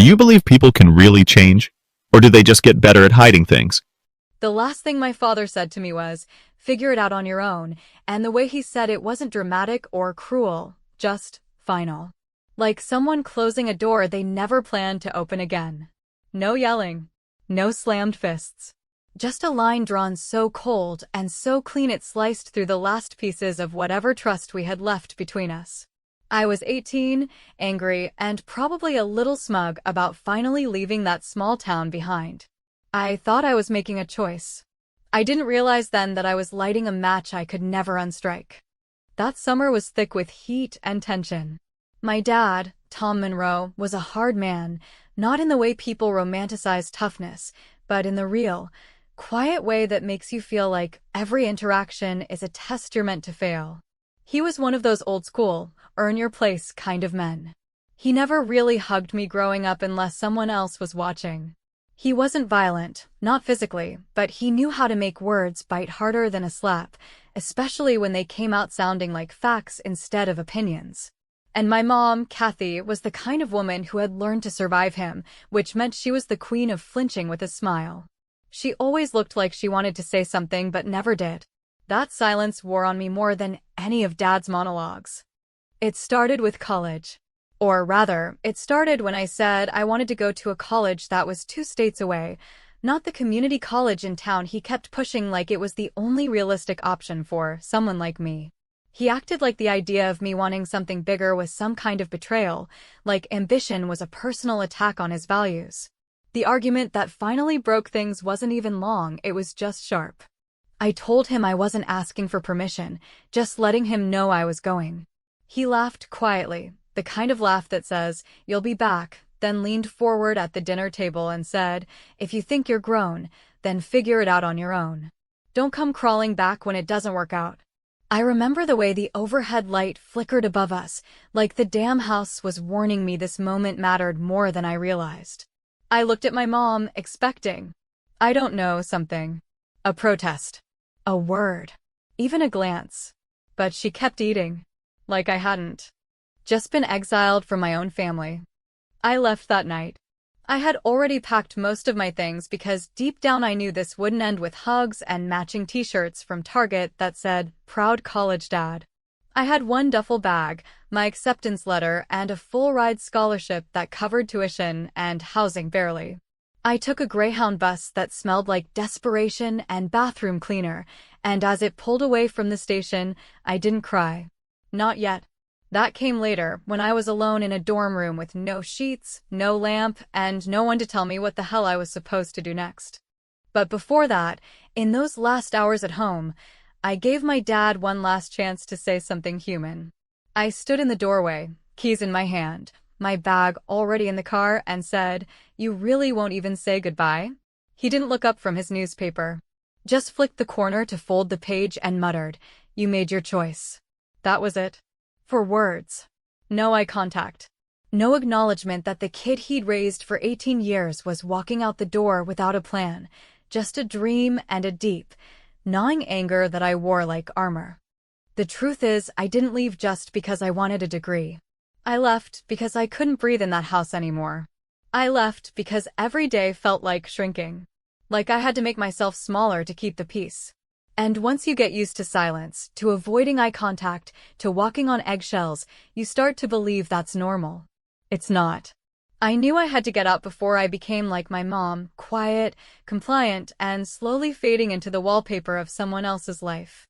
Do you believe people can really change? Or do they just get better at hiding things? The last thing my father said to me was, figure it out on your own, and the way he said it wasn't dramatic or cruel, just final. Like someone closing a door they never planned to open again. No yelling. No slammed fists. Just a line drawn so cold and so clean it sliced through the last pieces of whatever trust we had left between us. I was 18, angry, and probably a little smug about finally leaving that small town behind. I thought I was making a choice. I didn't realize then that I was lighting a match I could never unstrike. That summer was thick with heat and tension. My dad, Tom Monroe, was a hard man, not in the way people romanticize toughness, but in the real, quiet way that makes you feel like every interaction is a test you're meant to fail. He was one of those old school, earn your place kind of men. He never really hugged me growing up unless someone else was watching. He wasn't violent, not physically, but he knew how to make words bite harder than a slap, especially when they came out sounding like facts instead of opinions. And my mom, Kathy, was the kind of woman who had learned to survive him, which meant she was the queen of flinching with a smile. She always looked like she wanted to say something but never did. That silence wore on me more than any of Dad's monologues. It started with college. Or rather, it started when I said I wanted to go to a college that was 2 states away, not the community college in town he kept pushing like it was the only realistic option for someone like me. He acted like the idea of me wanting something bigger was some kind of betrayal, like ambition was a personal attack on his values. The argument that finally broke things wasn't even long, it was just sharp. I told him I wasn't asking for permission, just letting him know I was going. He laughed quietly, the kind of laugh that says, "You'll be back," then leaned forward at the dinner table and said, "If you think you're grown, then figure it out on your own. Don't come crawling back when it doesn't work out." I remember the way the overhead light flickered above us, like the damn house was warning me this moment mattered more than I realized. I looked at my mom, expecting, I don't know, something. A protest. A word. Even a glance. But she kept eating. Like I hadn't just been exiled from my own family. I left that night. I had already packed most of my things because deep down I knew this wouldn't end with hugs and matching t-shirts from Target that said, "Proud College Dad." I had one duffel bag, my acceptance letter, and a full-ride scholarship that covered tuition and housing barely. I took a Greyhound bus that smelled like desperation and bathroom cleaner, and as it pulled away from the station, I didn't cry. Not yet. That came later, when I was alone in a dorm room with no sheets, no lamp, and no one to tell me what the hell I was supposed to do next. But before that, in those last hours at home, I gave my dad one last chance to say something human. I stood in the doorway, keys in my hand, my bag already in the car, and said, "You really won't even say goodbye?" He didn't look up from his newspaper. Just flicked the corner to fold the page and muttered, "You made your choice." That was it. For words. No eye contact. No acknowledgement that the kid he'd raised for 18 years was walking out the door without a plan, just a dream and a deep, gnawing anger that I wore like armor. The truth is, I didn't leave just because I wanted a degree. I left because I couldn't breathe in that house anymore. I left because every day felt like shrinking. Like I had to make myself smaller to keep the peace. And once you get used to silence, to avoiding eye contact, to walking on eggshells, you start to believe that's normal. It's not. I knew I had to get out before I became like my mom, quiet, compliant, and slowly fading into the wallpaper of someone else's life.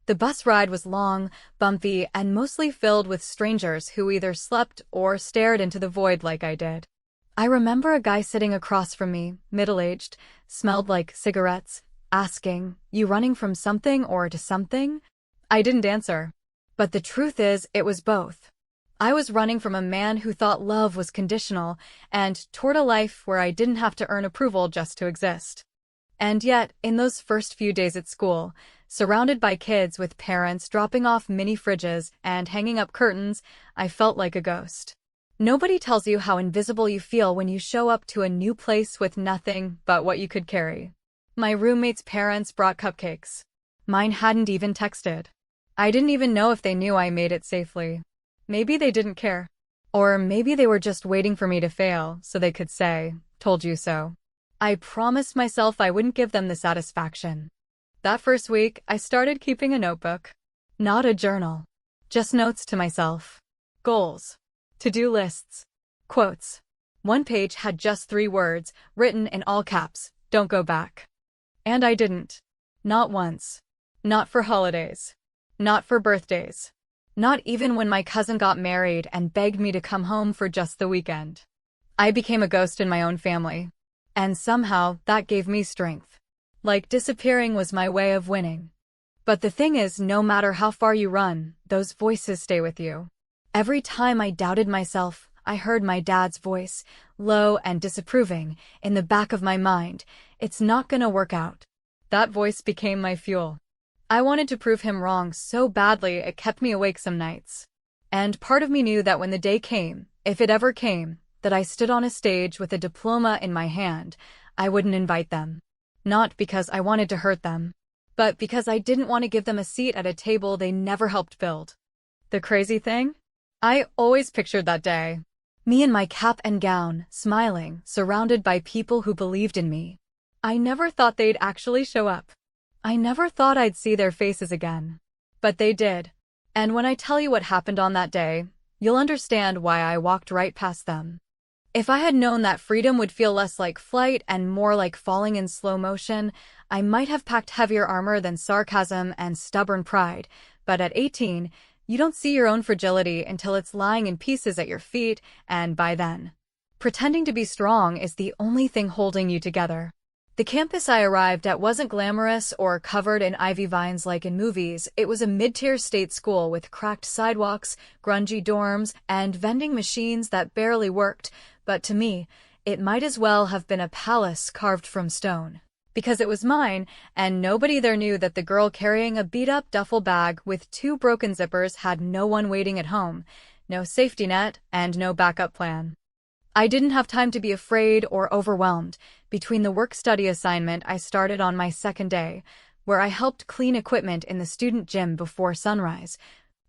The bus ride was long, bumpy, and mostly filled with strangers who either slept or stared into the void like I did. I remember a guy sitting across from me, middle-aged, smelled like cigarettes, asking, "You running from something or to something?" I didn't answer. But the truth is, it was both. I was running from a man who thought love was conditional, and toward a life where I didn't have to earn approval just to exist. And yet, in those first few days at school, surrounded by kids with parents dropping off mini fridges and hanging up curtains, I felt like a ghost. Nobody tells you how invisible you feel when you show up to a new place with nothing but what you could carry. My roommate's parents brought cupcakes. Mine hadn't even texted. I didn't even know if they knew I made it safely. Maybe they didn't care. Or maybe they were just waiting for me to fail so they could say, "Told you so." I promised myself I wouldn't give them the satisfaction. That first week, I started keeping a notebook. Not a journal. Just notes to myself. Goals. To-do lists. Quotes. One page had just 3 words, written in all caps: "Don't go back." And I didn't. Not once. Not for holidays. Not for birthdays. Not even when my cousin got married and begged me to come home for just the weekend. I became a ghost in my own family. And somehow, that gave me strength. Like disappearing was my way of winning. But the thing is, no matter how far you run, those voices stay with you. Every time I doubted myself, I heard my dad's voice, low and disapproving, in the back of my mind. "It's not gonna work out." That voice became my fuel. I wanted to prove him wrong so badly it kept me awake some nights. And part of me knew that when the day came, if it ever came, that I stood on a stage with a diploma in my hand, I wouldn't invite them. Not because I wanted to hurt them, but because I didn't want to give them a seat at a table they never helped build. The crazy thing? I always pictured that day. Me in my cap and gown, smiling, surrounded by people who believed in me. I never thought they'd actually show up. I never thought I'd see their faces again. But they did. And when I tell you what happened on that day, you'll understand why I walked right past them. If I had known that freedom would feel less like flight and more like falling in slow motion, I might have packed heavier armor than sarcasm and stubborn pride. But at 18, you don't see your own fragility until it's lying in pieces at your feet, and by then, pretending to be strong is the only thing holding you together. The campus I arrived at wasn't glamorous or covered in ivy vines like in movies. It was a mid-tier state school with cracked sidewalks, grungy dorms, and vending machines that barely worked. But to me, it might as well have been a palace carved from stone. Because it was mine, and nobody there knew that the girl carrying a beat-up duffel bag with 2 broken zippers had no one waiting at home, no safety net, and no backup plan. I didn't have time to be afraid or overwhelmed. Between the work-study assignment I started on my second day, where I helped clean equipment in the student gym before sunrise,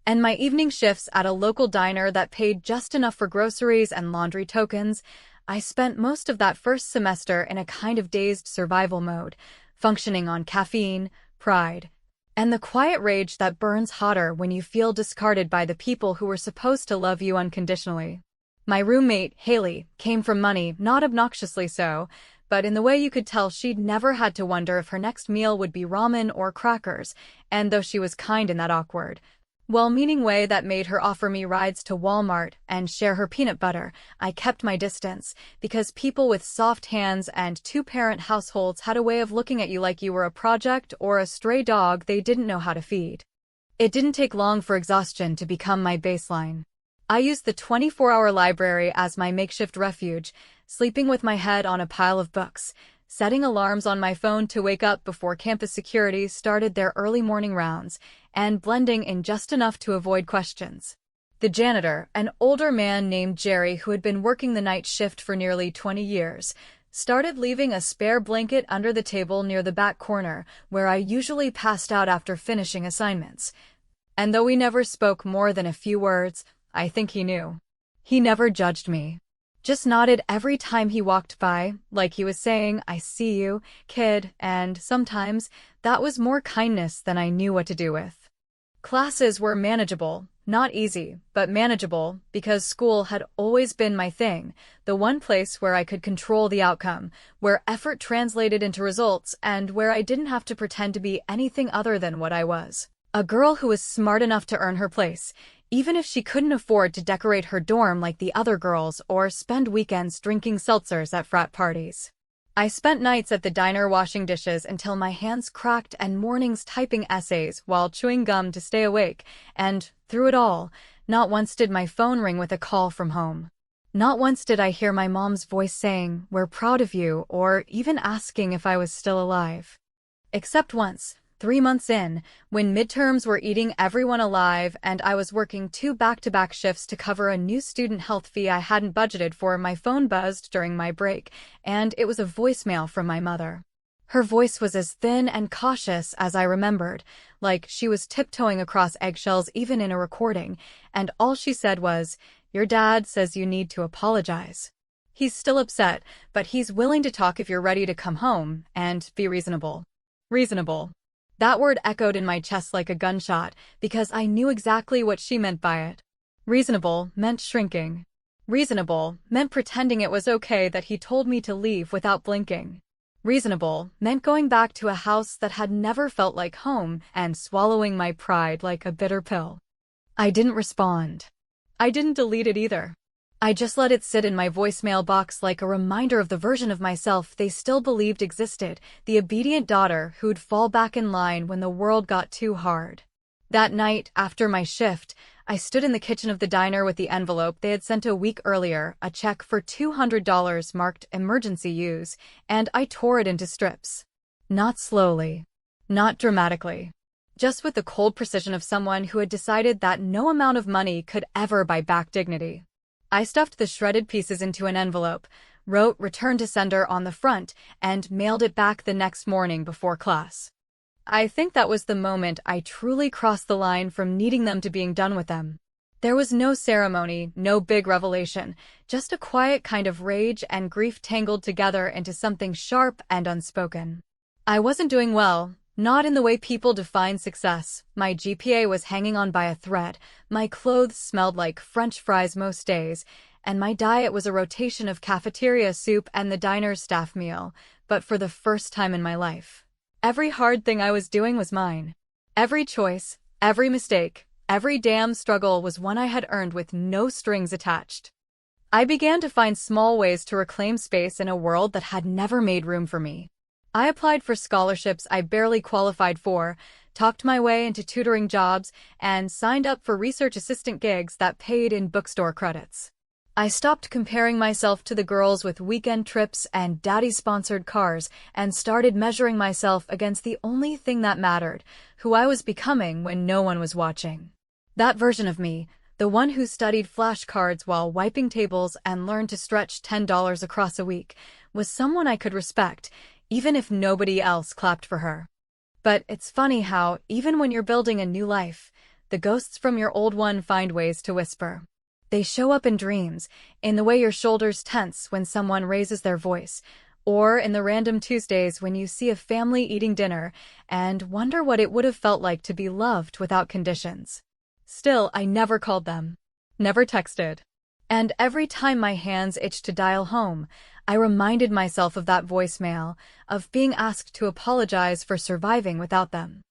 and my evening shifts at a local diner that paid just enough for groceries and laundry tokens, I spent most of that first semester in a kind of dazed survival mode, functioning on caffeine, pride, and the quiet rage that burns hotter when you feel discarded by the people who were supposed to love you unconditionally. My roommate, Haley, came from money, not obnoxiously so, but in the way you could tell she'd never had to wonder if her next meal would be ramen or crackers, and though she was kind in that awkward, well-meaning way that made her offer me rides to Walmart and share her peanut butter, I kept my distance, because people with soft hands and 2-parent households had a way of looking at you like you were a project or a stray dog they didn't know how to feed. It didn't take long for exhaustion to become my baseline. I used the 24-hour library as my makeshift refuge, sleeping with my head on a pile of books, setting alarms on my phone to wake up before campus security started their early morning rounds, and blending in just enough to avoid questions. The janitor, an older man named Jerry who had been working the night shift for nearly 20 years, started leaving a spare blanket under the table near the back corner, where I usually passed out after finishing assignments. And though we never spoke more than a few words, I think he knew. He never judged me. Just nodded every time he walked by, like he was saying, "I see you, kid," and sometimes that was more kindness than I knew what to do with. Classes were manageable, not easy, but manageable, because school had always been my thing, the one place where I could control the outcome, where effort translated into results, and where I didn't have to pretend to be anything other than what I was. A girl who was smart enough to earn her place, even if she couldn't afford to decorate her dorm like the other girls or spend weekends drinking seltzers at frat parties. I spent nights at the diner washing dishes until my hands cracked and mornings typing essays while chewing gum to stay awake, and, through it all, not once did my phone ring with a call from home. Not once did I hear my mom's voice saying, "We're proud of you," or even asking if I was still alive. Except once, 3 months in, when midterms were eating everyone alive and I was working 2 back-to-back shifts to cover a new student health fee I hadn't budgeted for, my phone buzzed during my break, and it was a voicemail from my mother. Her voice was as thin and cautious as I remembered, like she was tiptoeing across eggshells even in a recording, and all she said was, Your dad says you need to apologize. He's still upset, but he's willing to talk if you're ready to come home and be reasonable. Reasonable. That word echoed in my chest like a gunshot because I knew exactly what she meant by it. Reasonable meant shrinking. Reasonable meant pretending it was okay that he told me to leave without blinking. Reasonable meant going back to a house that had never felt like home and swallowing my pride like a bitter pill. I didn't respond. I didn't delete it either. I just let it sit in my voicemail box like a reminder of the version of myself they still believed existed, the obedient daughter who'd fall back in line when the world got too hard. That night, after my shift, I stood in the kitchen of the diner with the envelope they had sent a week earlier, a check for $200 marked emergency use, and I tore it into strips. Not slowly. Not dramatically. Just with the cold precision of someone who had decided that no amount of money could ever buy back dignity. I stuffed the shredded pieces into an envelope, wrote "Return to sender" on the front, and mailed it back the next morning before class. I think that was the moment I truly crossed the line from needing them to being done with them. There was no ceremony, no big revelation, just a quiet kind of rage and grief tangled together into something sharp and unspoken. I wasn't doing well. Not in the way people define success. My GPA was hanging on by a thread, my clothes smelled like French fries most days, and my diet was a rotation of cafeteria soup and the diner's staff meal, but for the first time in my life. Every hard thing I was doing was mine. Every choice, every mistake, every damn struggle was one I had earned with no strings attached. I began to find small ways to reclaim space in a world that had never made room for me. I applied for scholarships I barely qualified for, talked my way into tutoring jobs, and signed up for research assistant gigs that paid in bookstore credits. I stopped comparing myself to the girls with weekend trips and daddy-sponsored cars and started measuring myself against the only thing that mattered, who I was becoming when no one was watching. That version of me, the one who studied flashcards while wiping tables and learned to stretch $10 across a week, was someone I could respect, even if nobody else clapped for her. But it's funny how, even when you're building a new life, the ghosts from your old one find ways to whisper. They show up in dreams, in the way your shoulders tense when someone raises their voice, or in the random Tuesdays when you see a family eating dinner and wonder what it would have felt like to be loved without conditions. Still, I never called them. Never texted. And every time my hands itched to dial home, I reminded myself of that voicemail, of being asked to apologize for surviving without them.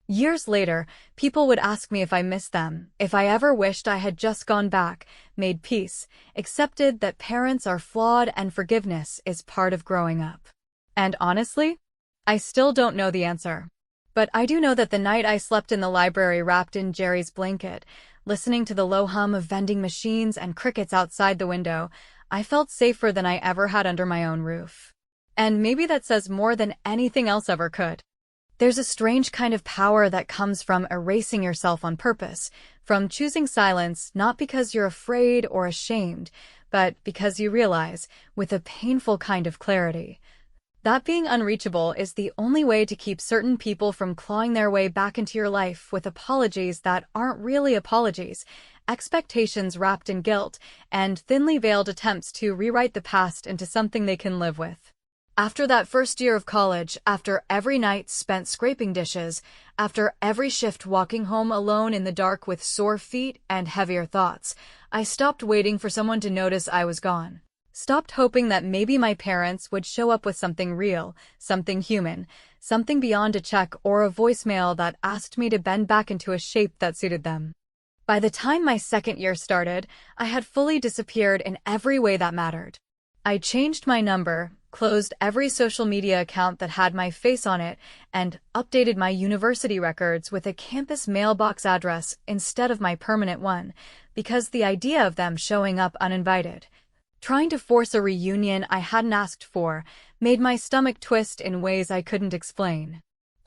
Years later, people would ask me if I missed them, if I ever wished I had just gone back, made peace, accepted that parents are flawed and forgiveness is part of growing up. And honestly, I still don't know the answer. But I do know that the night I slept in the library wrapped in Jerry's blanket, listening to the low hum of vending machines and crickets outside the window, I felt safer than I ever had under my own roof. And maybe that says more than anything else ever could. There's a strange kind of power that comes from erasing yourself on purpose, from choosing silence not because you're afraid or ashamed, but because you realize, with a painful kind of clarity, that being unreachable is the only way to keep certain people from clawing their way back into your life with apologies that aren't really apologies, expectations wrapped in guilt, and thinly veiled attempts to rewrite the past into something they can live with. After that first year of college, after every night spent scraping dishes, after every shift walking home alone in the dark with sore feet and heavier thoughts, I stopped waiting for someone to notice I was gone. Stopped hoping that maybe my parents would show up with something real, something human, something beyond a check or a voicemail that asked me to bend back into a shape that suited them. By the time my second year started, I had fully disappeared in every way that mattered. I changed my number, closed every social media account that had my face on it, and updated my university records with a campus mailbox address instead of my permanent one, because the idea of them showing up uninvited, trying to force a reunion I hadn't asked for, made my stomach twist in ways I couldn't explain.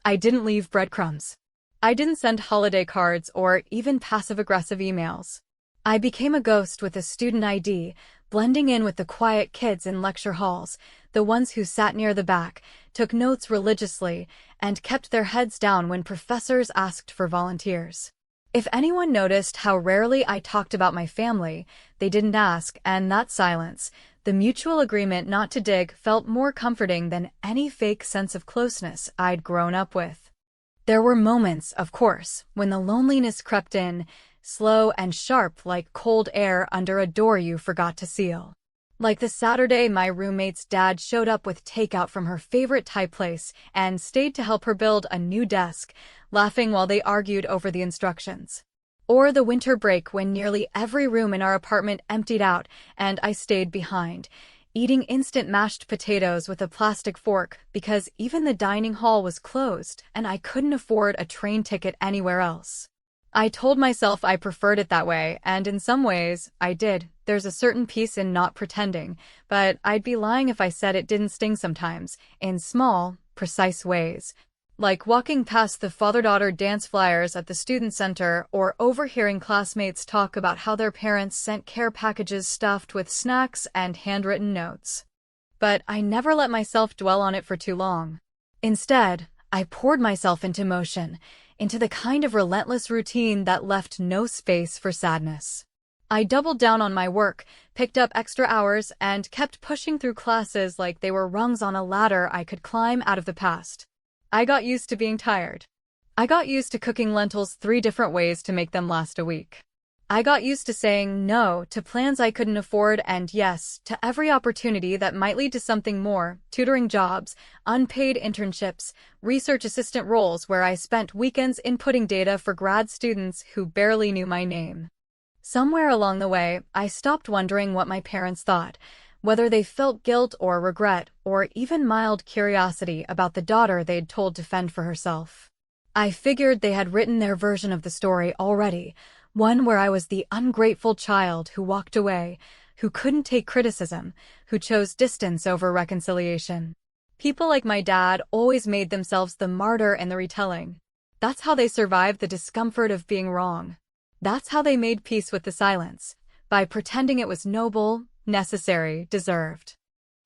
I didn't leave breadcrumbs. I didn't send holiday cards or even passive-aggressive emails. I became a ghost with a student ID, blending in with the quiet kids in lecture halls, the ones who sat near the back, took notes religiously, and kept their heads down when professors asked for volunteers. If anyone noticed how rarely I talked about my family, they didn't ask, and that silence, the mutual agreement not to dig, felt more comforting than any fake sense of closeness I'd grown up with. There were moments, of course, when the loneliness crept in, slow and sharp like cold air under a door you forgot to seal. Like the Saturday my roommate's dad showed up with takeout from her favorite Thai place and stayed to help her build a new desk, laughing while they argued over the instructions. Or the winter break when nearly every room in our apartment emptied out and I stayed behind, eating instant mashed potatoes with a plastic fork because even the dining hall was closed and I couldn't afford a train ticket anywhere else. I told myself I preferred it that way, and in some ways, I did. There's a certain peace in not pretending, but I'd be lying if I said it didn't sting sometimes, in small, precise ways. Like walking past the father-daughter dance flyers at the student center or overhearing classmates talk about how their parents sent care packages stuffed with snacks and handwritten notes. But I never let myself dwell on it for too long. Instead, I poured myself into motion, into the kind of relentless routine that left no space for sadness. I doubled down on my work, picked up extra hours, and kept pushing through classes like they were rungs on a ladder I could climb out of the past. I got used to being tired. I got used to cooking lentils 3 different ways to make them last a week. I got used to saying no to plans I couldn't afford and yes to every opportunity that might lead to something more, tutoring jobs, unpaid internships, research assistant roles where I spent weekends inputting data for grad students who barely knew my name. Somewhere along the way, I stopped wondering what my parents thought, whether they felt guilt or regret or even mild curiosity about the daughter they'd told to fend for herself. I figured they had written their version of the story already, one where I was the ungrateful child who walked away, who couldn't take criticism, who chose distance over reconciliation. People like my dad always made themselves the martyr in the retelling. That's how they survived the discomfort of being wrong. That's how they made peace with the silence, by pretending it was noble, necessary, deserved.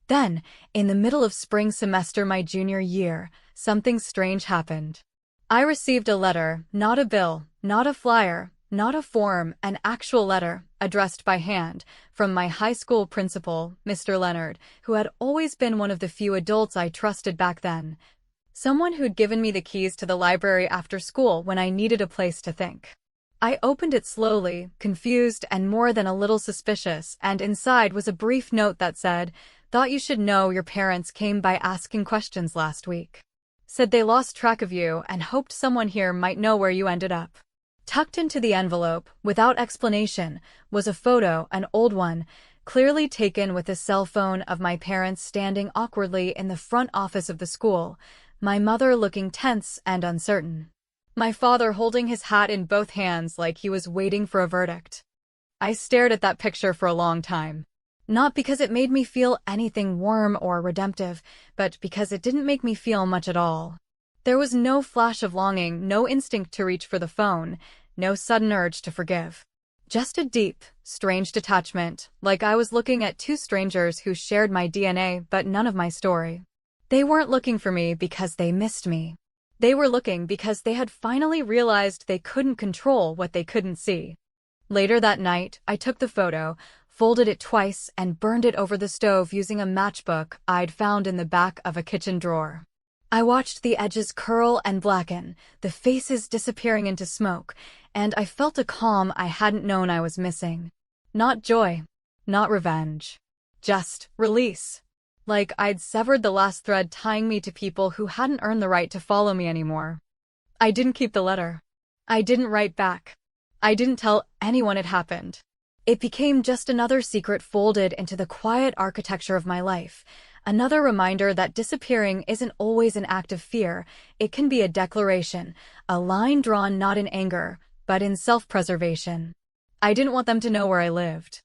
Then, in the middle of spring semester my junior year, something strange happened. I received a letter, not a bill, not a flyer, not a form, an actual letter, addressed by hand, from my high school principal, Mr. Leonard, who had always been one of the few adults I trusted back then. Someone who'd given me the keys to the library after school when I needed a place to think. I opened it slowly, confused and more than a little suspicious, and inside was a brief note that said, "Thought you should know your parents came by asking questions last week. Said they lost track of you and hoped someone here might know where you ended up." Tucked into the envelope, without explanation, was a photo, an old one, clearly taken with a cell phone of my parents standing awkwardly in the front office of the school, my mother looking tense and uncertain. My father holding his hat in both hands like he was waiting for a verdict. I stared at that picture for a long time. Not because it made me feel anything warm or redemptive, but because it didn't make me feel much at all. There was no flash of longing, no instinct to reach for the phone, no sudden urge to forgive. Just a deep, strange detachment, like I was looking at 2 strangers who shared my DNA but none of my story. They weren't looking for me because they missed me. They were looking because they had finally realized they couldn't control what they couldn't see. Later that night, I took the photo, folded it twice, and burned it over the stove using a matchbook I'd found in the back of a kitchen drawer. I watched the edges curl and blacken, the faces disappearing into smoke, and I felt a calm I hadn't known I was missing. Not joy, not revenge. Just release. Like I'd severed the last thread tying me to people who hadn't earned the right to follow me anymore. I didn't keep the letter. I didn't write back. I didn't tell anyone it happened. It became just another secret folded into the quiet architecture of my life, another reminder that disappearing isn't always an act of fear. It can be a declaration, a line drawn not in anger, but in self-preservation. I didn't want them to know where I lived.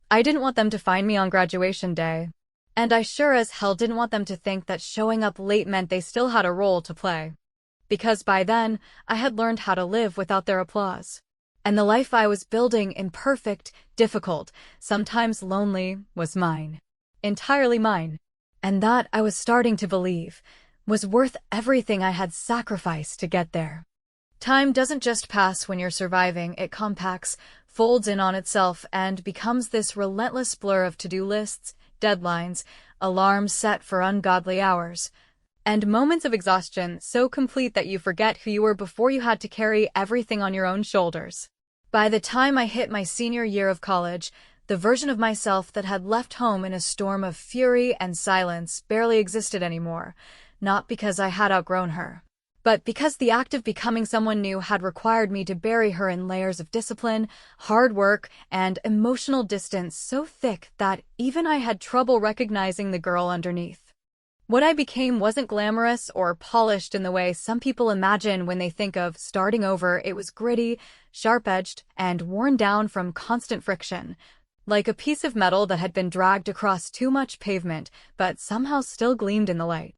I didn't want them to find me on graduation day. And I sure as hell didn't want them to think that showing up late meant they still had a role to play. Because by then, I had learned how to live without their applause. And the life I was building, imperfect, difficult, sometimes lonely, was mine. Entirely mine. And that, I was starting to believe, was worth everything I had sacrificed to get there. Time doesn't just pass when you're surviving, it compacts, folds in on itself, and becomes this relentless blur of to-do lists, deadlines, alarms set for ungodly hours, and moments of exhaustion so complete that you forget who you were before you had to carry everything on your own shoulders. By the time I hit my senior year of college, the version of myself that had left home in a storm of fury and silence barely existed anymore, not because I had outgrown her, but because the act of becoming someone new had required me to bury her in layers of discipline, hard work, and emotional distance so thick that even I had trouble recognizing the girl underneath. What I became wasn't glamorous or polished in the way some people imagine when they think of starting over. It was gritty, sharp-edged, and worn down from constant friction, like a piece of metal that had been dragged across too much pavement but somehow still gleamed in the light.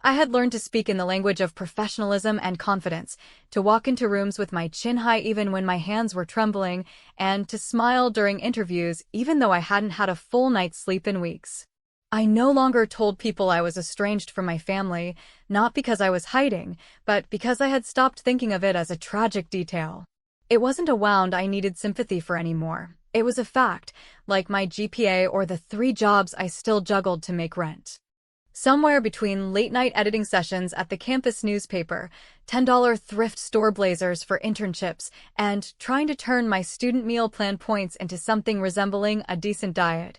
I had learned to speak in the language of professionalism and confidence, to walk into rooms with my chin high even when my hands were trembling, and to smile during interviews even though I hadn't had a full night's sleep in weeks. I no longer told people I was estranged from my family, not because I was hiding, but because I had stopped thinking of it as a tragic detail. It wasn't a wound I needed sympathy for anymore. It was a fact, like my GPA or the 3 jobs I still juggled to make rent. Somewhere between late-night editing sessions at the campus newspaper, $10 thrift store blazers for internships, and trying to turn my student meal plan points into something resembling a decent diet,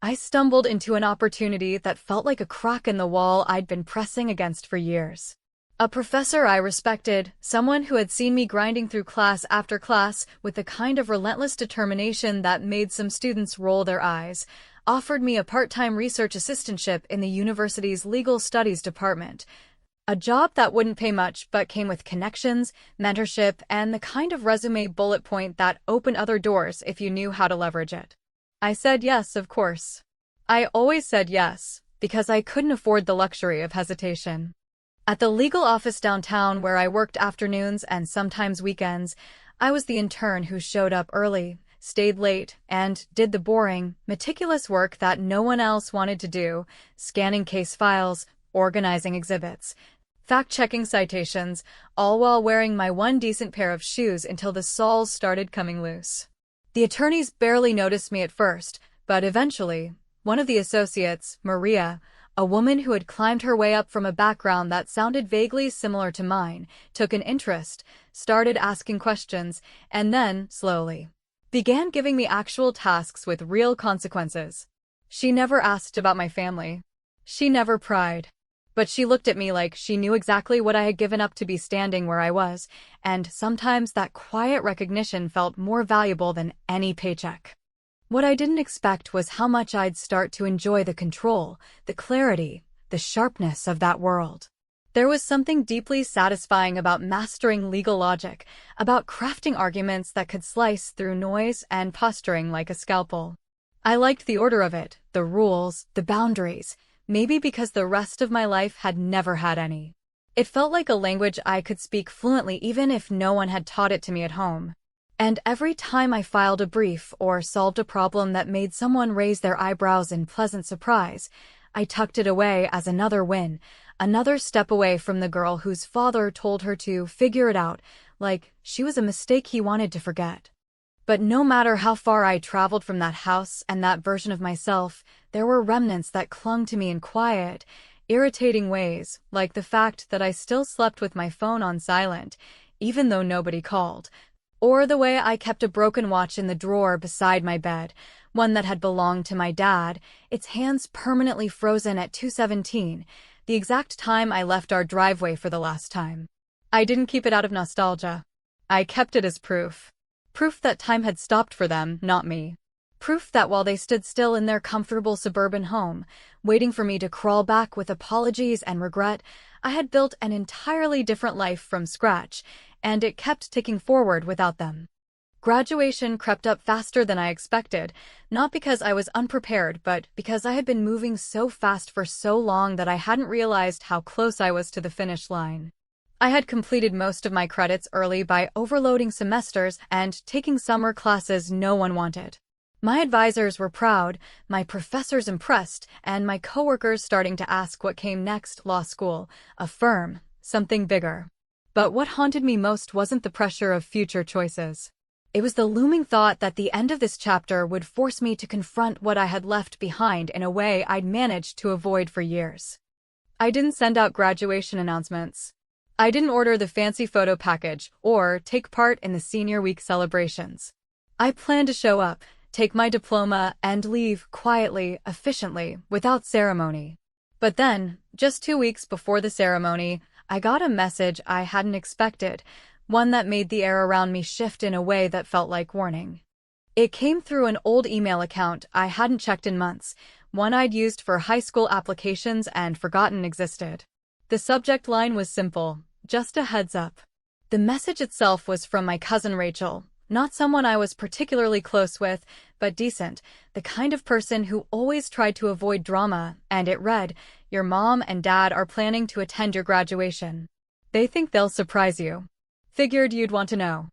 I stumbled into an opportunity that felt like a crack in the wall I'd been pressing against for years. A professor I respected, someone who had seen me grinding through class after class with the kind of relentless determination that made some students roll their eyes, offered me a part-time research assistantship in the university's legal studies department. A job that wouldn't pay much but came with connections, mentorship, and the kind of resume bullet point that opened other doors if you knew how to leverage it. I said yes, of course. I always said yes, because I couldn't afford the luxury of hesitation. At the legal office downtown where I worked afternoons and sometimes weekends, I was the intern who showed up early, stayed late, and did the boring, meticulous work that no one else wanted to do, scanning case files, organizing exhibits, fact-checking citations, all while wearing my one decent pair of shoes until the soles started coming loose. The attorneys barely noticed me at first, but eventually, one of the associates, Maria, a woman who had climbed her way up from a background that sounded vaguely similar to mine, took an interest, started asking questions, and then, slowly, began giving me actual tasks with real consequences. She never asked about my family. She never pried. But she looked at me like she knew exactly what I had given up to be standing where I was, and sometimes that quiet recognition felt more valuable than any paycheck. What I didn't expect was how much I'd start to enjoy the control, the clarity, the sharpness of that world. There was something deeply satisfying about mastering legal logic, about crafting arguments that could slice through noise and posturing like a scalpel. I liked the order of it, the rules, the boundaries, maybe because the rest of my life had never had any. It felt like a language I could speak fluently even if no one had taught it to me at home. And every time I filed a brief or solved a problem that made someone raise their eyebrows in pleasant surprise, I tucked it away as another win, another step away from the girl whose father told her to figure it out, like she was a mistake he wanted to forget. But no matter how far I traveled from that house and that version of myself, there were remnants that clung to me in quiet, irritating ways, like the fact that I still slept with my phone on silent, even though nobody called, or the way I kept a broken watch in the drawer beside my bed, one that had belonged to my dad, its hands permanently frozen at 2:17, the exact time I left our driveway for the last time. I didn't keep it out of nostalgia. I kept it as proof. Proof that time had stopped for them, not me. Proof that while they stood still in their comfortable suburban home, waiting for me to crawl back with apologies and regret, I had built an entirely different life from scratch, and it kept ticking forward without them. Graduation crept up faster than I expected, not because I was unprepared, but because I had been moving so fast for so long that I hadn't realized how close I was to the finish line. I had completed most of my credits early by overloading semesters and taking summer classes no one wanted. My advisors were proud, my professors impressed, and my coworkers starting to ask what came next: law school, a firm, something bigger. But what haunted me most wasn't the pressure of future choices. It was the looming thought that the end of this chapter would force me to confront what I had left behind in a way I'd managed to avoid for years. I didn't send out graduation announcements. I didn't order the fancy photo package or take part in the senior week celebrations. I planned to show up, take my diploma, and leave quietly, efficiently, without ceremony. But then, just 2 weeks before the ceremony, I got a message I hadn't expected, one that made the air around me shift in a way that felt like warning. It came through an old email account I hadn't checked in months, one I'd used for high school applications and forgotten existed. The subject line was simple, just a heads up. The message itself was from my cousin Rachel, not someone I was particularly close with, but decent, the kind of person who always tried to avoid drama, and it read, "Your mom and dad are planning to attend your graduation. They think they'll surprise you. Figured you'd want to know."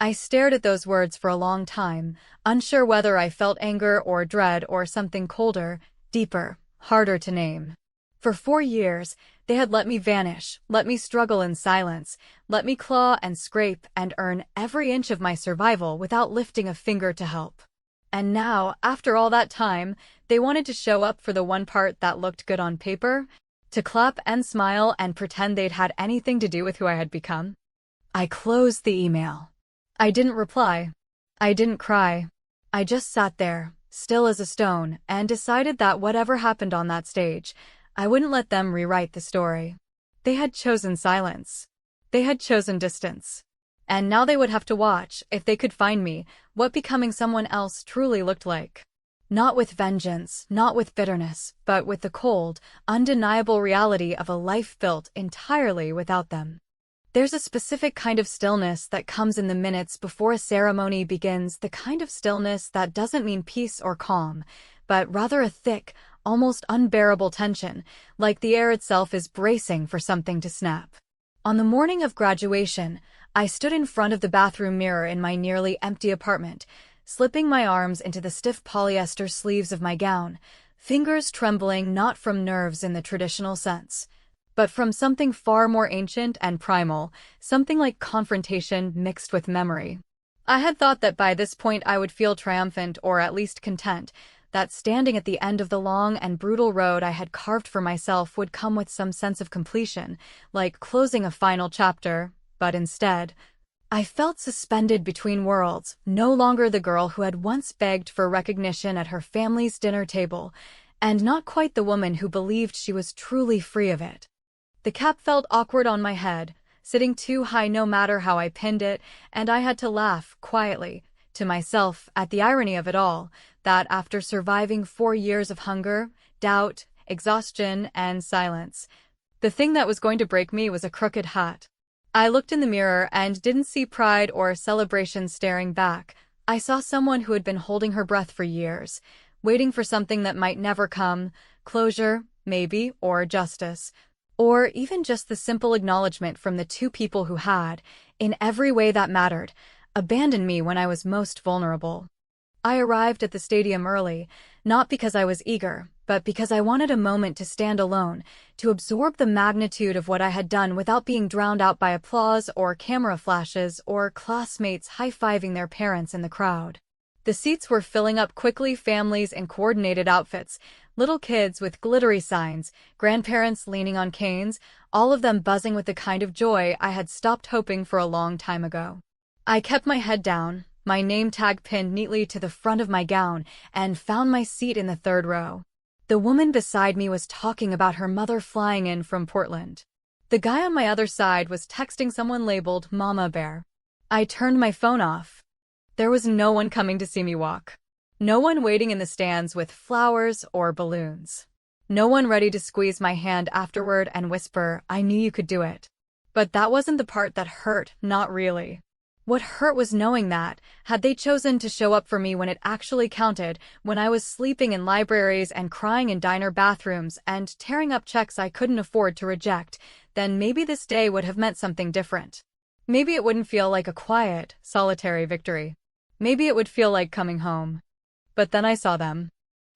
I stared at those words for a long time, unsure whether I felt anger or dread or something colder, deeper, harder to name. For 4 years, they had let me vanish, let me struggle in silence, let me claw and scrape and earn every inch of my survival without lifting a finger to help. And now, after all that time, they wanted to show up for the one part that looked good on paper, to clap and smile and pretend they'd had anything to do with who I had become. I closed the email. I didn't reply. I didn't cry. I just sat there, still as a stone, and decided that whatever happened on that stage, I wouldn't let them rewrite the story. They had chosen silence. They had chosen distance. And now they would have to watch, if they could find me, what becoming someone else truly looked like. Not with vengeance, not with bitterness, but with the cold, undeniable reality of a life built entirely without them. There's a specific kind of stillness that comes in the minutes before a ceremony begins, the kind of stillness that doesn't mean peace or calm, but rather a thick, almost unbearable tension, like the air itself is bracing for something to snap. On the morning of graduation, I stood in front of the bathroom mirror in my nearly empty apartment, slipping my arms into the stiff polyester sleeves of my gown, fingers trembling not from nerves in the traditional sense, but from something far more ancient and primal, something like confrontation mixed with memory. I had thought that by this point I would feel triumphant or at least content, that standing at the end of the long and brutal road I had carved for myself would come with some sense of completion, like closing a final chapter, but instead, I felt suspended between worlds, no longer the girl who had once begged for recognition at her family's dinner table, and not quite the woman who believed she was truly free of it. The cap felt awkward on my head, sitting too high no matter how I pinned it, and I had to laugh, quietly, to myself at the irony of it all, that after surviving 4 years of hunger, doubt, exhaustion, and silence, the thing that was going to break me was a crooked hat. I looked in the mirror and didn't see pride or celebration staring back. I saw someone who had been holding her breath for years, waiting for something that might never come, closure, maybe, or justice. Or even just the simple acknowledgement from the two people who had, in every way that mattered, abandoned me when I was most vulnerable. I arrived at the stadium early, not because I was eager, but because I wanted a moment to stand alone, to absorb the magnitude of what I had done without being drowned out by applause or camera flashes or classmates high-fiving their parents in the crowd. The seats were filling up quickly, families in coordinated outfits, little kids with glittery signs, grandparents leaning on canes, all of them buzzing with the kind of joy I had stopped hoping for a long time ago. I kept my head down, my name tag pinned neatly to the front of my gown, and found my seat in the 3rd row. The woman beside me was talking about her mother flying in from Portland. The guy on my other side was texting someone labeled Mama Bear. I turned my phone off. There was no one coming to see me walk. No one waiting in the stands with flowers or balloons. No one ready to squeeze my hand afterward and whisper, "I knew you could do it." But that wasn't the part that hurt, not really. What hurt was knowing that, had they chosen to show up for me when it actually counted, when I was sleeping in libraries and crying in diner bathrooms and tearing up checks I couldn't afford to reject, then maybe this day would have meant something different. Maybe it wouldn't feel like a quiet, solitary victory. Maybe it would feel like coming home. But then I saw them.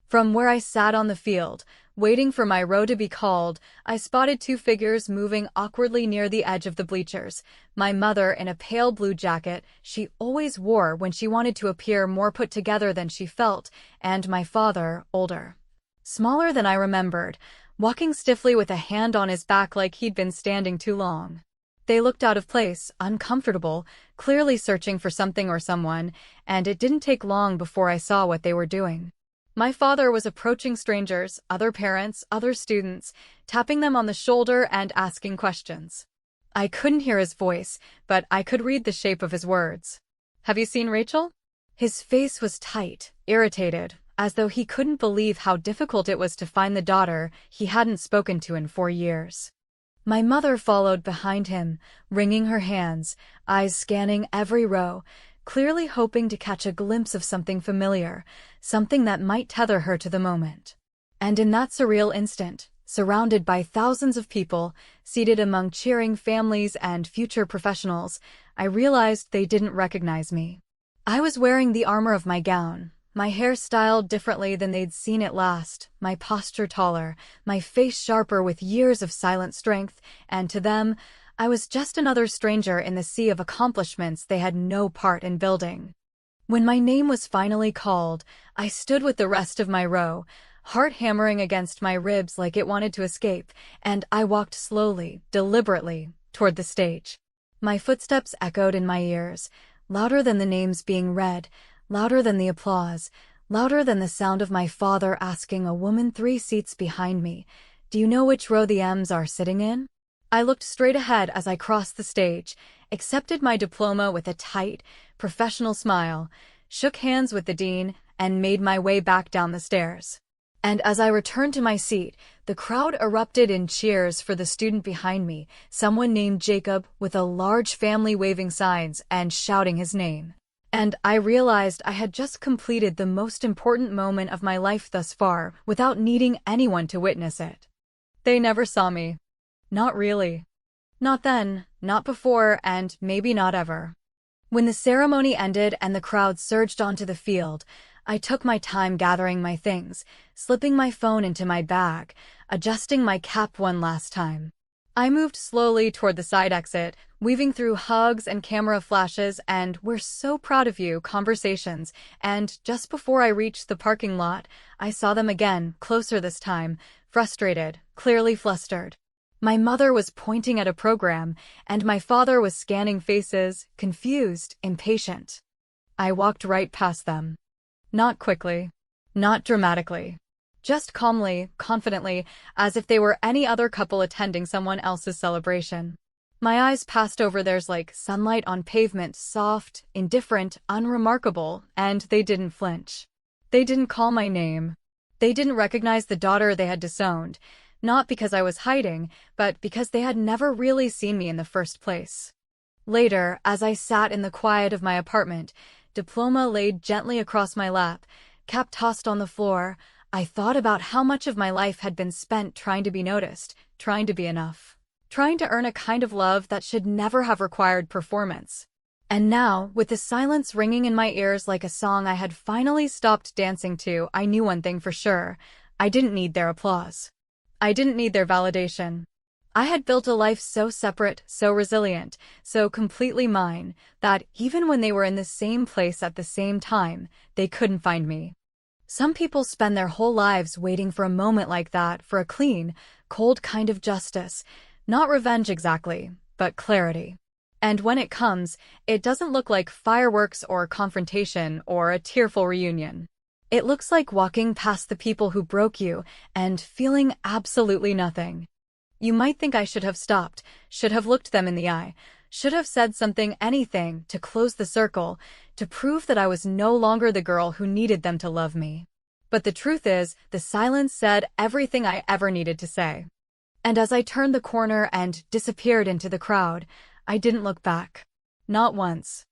From where I sat on the field, Waiting for my row to be called, I spotted two figures moving awkwardly near the edge of the bleachers. My mother in a pale blue jacket she always wore when she wanted to appear more put together than she felt, and my father, older, smaller than I remembered, walking stiffly with a hand on his back like he'd been standing too long. They looked out of place, uncomfortable, clearly searching for something or someone, and it didn't take long before I saw what they were doing. My father was approaching strangers, other parents, other students, tapping them on the shoulder and asking questions. I couldn't hear his voice, but I could read the shape of his words. "Have you seen Rachel?" His face was tight, irritated, as though he couldn't believe how difficult it was to find the daughter he hadn't spoken to in 4 years. My mother followed behind him, wringing her hands, eyes scanning every row, clearly hoping to catch a glimpse of something familiar, something that might tether her to the moment. And in that surreal instant, surrounded by thousands of people, seated among cheering families and future professionals, I realized they didn't recognize me. I was wearing the armor of my gown, my hair styled differently than they'd seen it last, my posture taller, my face sharper with years of silent strength, and to them, I was just another stranger in the sea of accomplishments they had no part in building. When my name was finally called, I stood with the rest of my row, heart hammering against my ribs like it wanted to escape, and I walked slowly, deliberately, toward the stage. My footsteps echoed in my ears, louder than the names being read, louder than the applause, louder than the sound of my father asking a woman 3 seats behind me, "Do you know which row the M's are sitting in?" I looked straight ahead as I crossed the stage, accepted my diploma with a tight, professional smile, shook hands with the dean, and made my way back down the stairs. And as I returned to my seat, the crowd erupted in cheers for the student behind me, someone named Jacob, with a large family waving signs and shouting his name. And I realized I had just completed the most important moment of my life thus far without needing anyone to witness it. They never saw me. Not really. Not then, not before, and maybe not ever. When the ceremony ended and the crowd surged onto the field, I took my time gathering my things, slipping my phone into my bag, adjusting my cap one last time. I moved slowly toward the side exit, weaving through hugs and camera flashes and "we're so proud of you" conversations, and just before I reached the parking lot, I saw them again, closer this time, frustrated, clearly flustered. My mother was pointing at a program, and my father was scanning faces, confused, impatient. I walked right past them. Not quickly. Not dramatically. Just calmly, confidently, as if they were any other couple attending someone else's celebration. My eyes passed over theirs like sunlight on pavement, soft, indifferent, unremarkable, and they didn't flinch. They didn't call my name. They didn't recognize the daughter they had disowned, not because I was hiding, but because they had never really seen me in the first place. Later, as I sat in the quiet of my apartment, diploma laid gently across my lap, cap tossed on the floor, I thought about how much of my life had been spent trying to be noticed, trying to be enough, trying to earn a kind of love that should never have required performance. And now, with the silence ringing in my ears like a song I had finally stopped dancing to, I knew one thing for sure: I didn't need their applause. I didn't need their validation. I had built a life so separate, so resilient, so completely mine, that even when they were in the same place at the same time, they couldn't find me. Some people spend their whole lives waiting for a moment like that, for a clean, cold kind of justice. Not revenge exactly, but clarity. And when it comes, it doesn't look like fireworks or confrontation or a tearful reunion. It looks like walking past the people who broke you and feeling absolutely nothing. You might think I should have stopped, should have looked them in the eye, should have said something, anything, to close the circle, to prove that I was no longer the girl who needed them to love me. But the truth is, the silence said everything I ever needed to say. And as I turned the corner and disappeared into the crowd, I didn't look back. Not once.